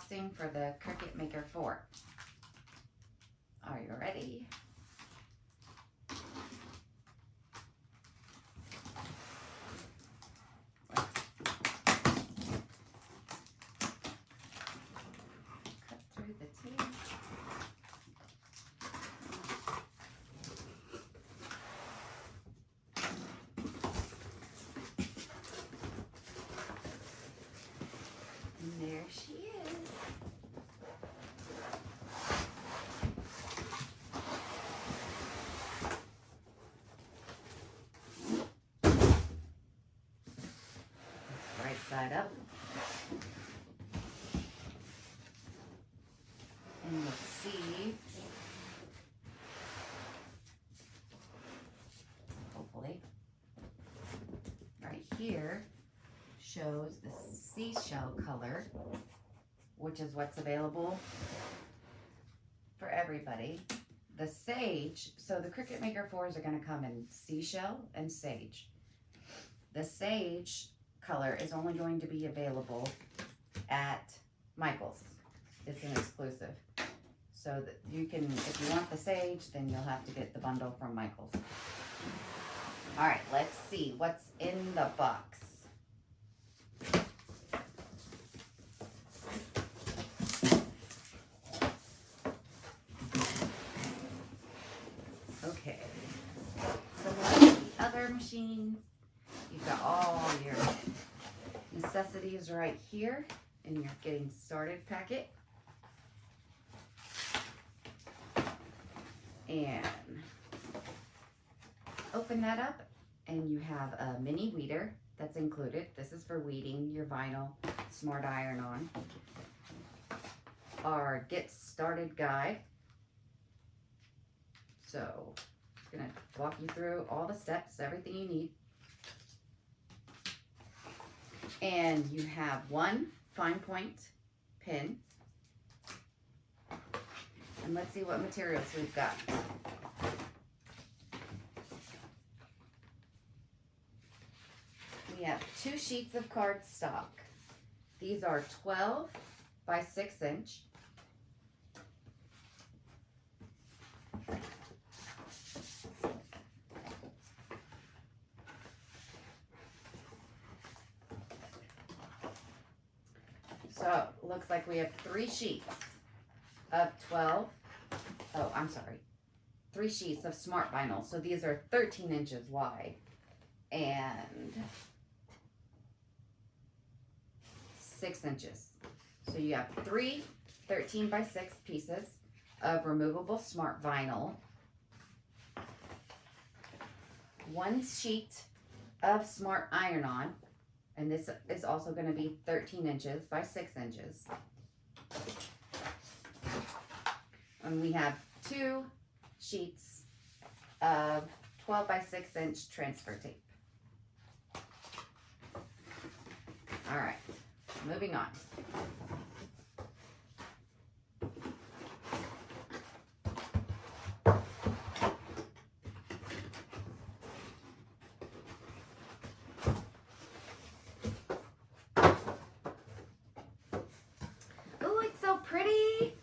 unboxing for the Cricut Maker 4. Are you ready? Cut through the tape. And there she is. Right side up. And you'll see, hopefully, right here shows the seashell color, which is what's available for everybody. The sage, so the Cricut Maker 4s are going to come in seashell and sage. The sage color is only going to be available at Michael's. It's an exclusive. So that you can, if you want the sage, then you'll have to get the bundle from Michael's. All right, let's see what's in the box. Okay, so like the other machines, you've got all your necessities right here in your getting started packet. And open that up and you have a mini weeder that's included. This is for weeding your vinyl smart iron on. Our get started guide. So I'm gonna walk you through all the steps, everything you need. And you have one fine point pin. And let's see what materials we've got. We have 2 sheets of cardstock. These are 12 by 6 inch. So it looks like we have 3 sheets of 12. Oh, I'm sorry. 3 sheets of smart vinyl. So these are 13 inches wide and 6 inches. So you have 3 13 by 6 pieces of removable smart vinyl. 1 sheet of smart iron-on. And this is also going to be 13 inches by 6 inches. And we have 2 sheets of 12 by 6 inch transfer tape. All right, moving on. Oh, it's so pretty.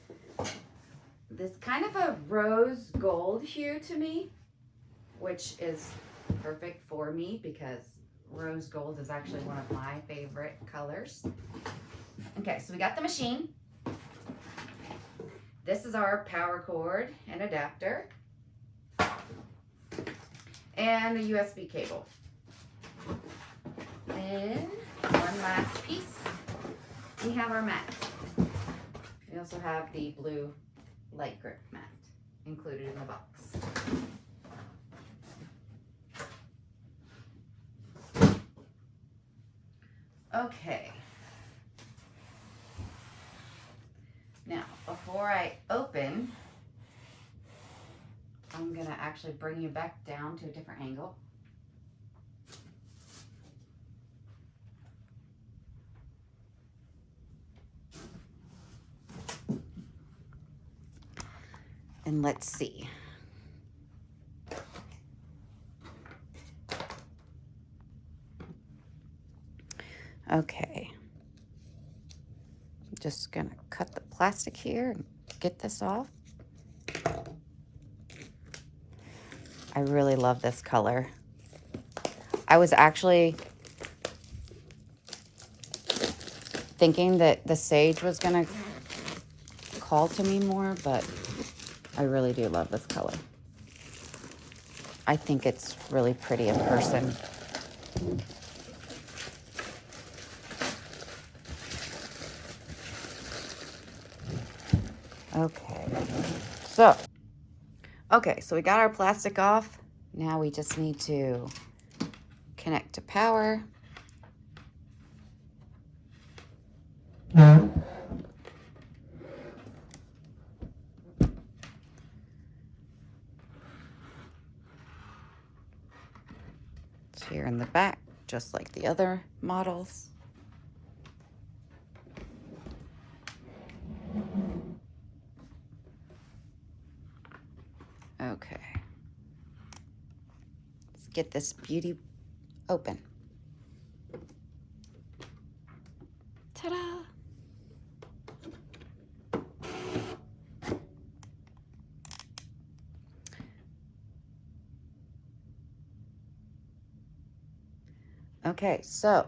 This kind of a rose gold hue to me, which is perfect for me because rose gold is actually one of my favorite colors. Okay, so we got the machine. This is our power cord and adapter and a USB cable. Then one last piece, we have our mat. We also have the blue light grip mat included in the box. Okay. Now, before I open, I'm gonna actually bring you back down to a different angle. And let's see. Okay. just gonna cut the plastic here and get this off. I really love this color. I was actually thinking that the sage was gonna call to me more, but I really do love this color. I think it's really pretty in person. Okay, so we got our plastic off. Now we just need to connect to power. It's here in the back, just like the other models. Okay. Let's get this beauty open. Ta-da! Okay, so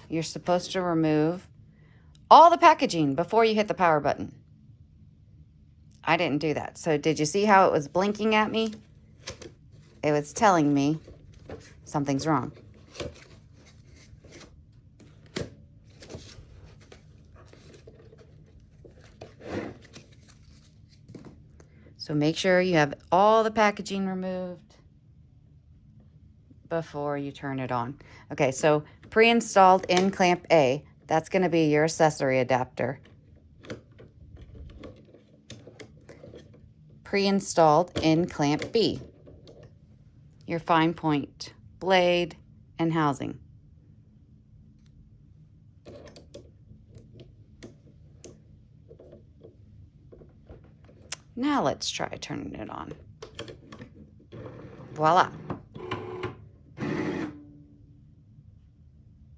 you're supposed to remove all the packaging before you hit the power button. I didn't do that. So did you see how it was blinking at me? It was telling me something's wrong. So make sure you have all the packaging removed before you turn it on. Okay, so pre-installed in clamp A, that's going to be your accessory adapter. Pre-installed in clamp B, your fine point blade and housing. Now let's try turning it on. Voila.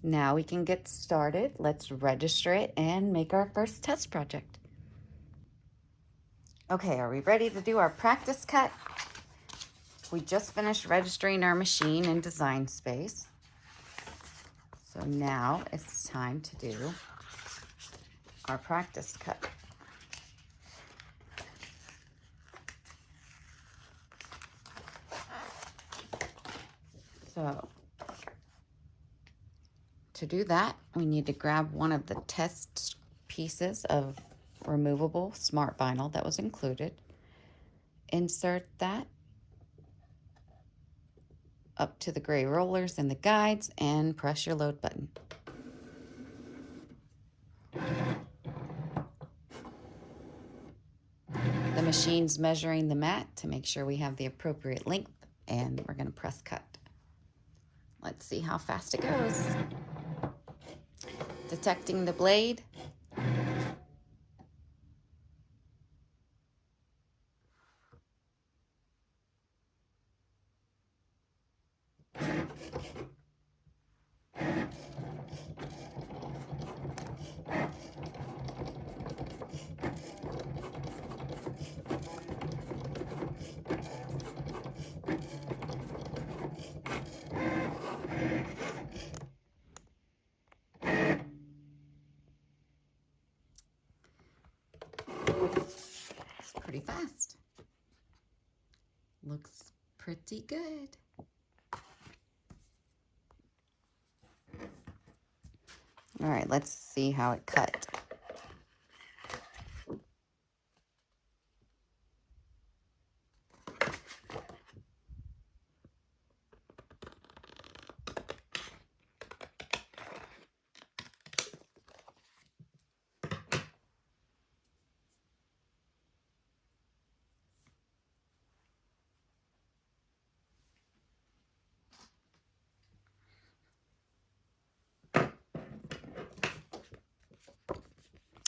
Now we can get started. Let's register it and make our first test project. Okay, are we ready to do our practice cut? We just finished registering our machine in Design Space. So now it's time to do our practice cut. So to do that, we need to grab one of the test pieces of removable smart vinyl that was included. Insert that up to the gray rollers and the guides and press your load button. The machine's measuring the mat to make sure we have the appropriate length, and we're going to press cut. Let's see how fast it goes. Detecting the blade. Pretty fast. Looks pretty good. All right, let's see how it cut.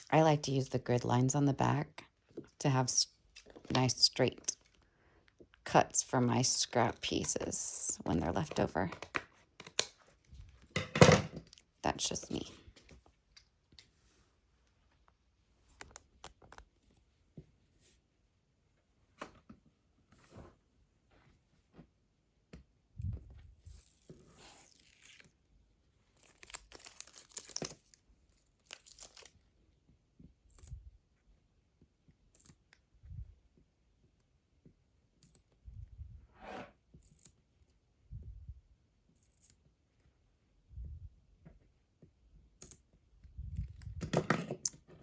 I like to use the grid lines on the back to have nice straight cuts for my scrap pieces when they're left over. That's just me.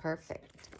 Perfect.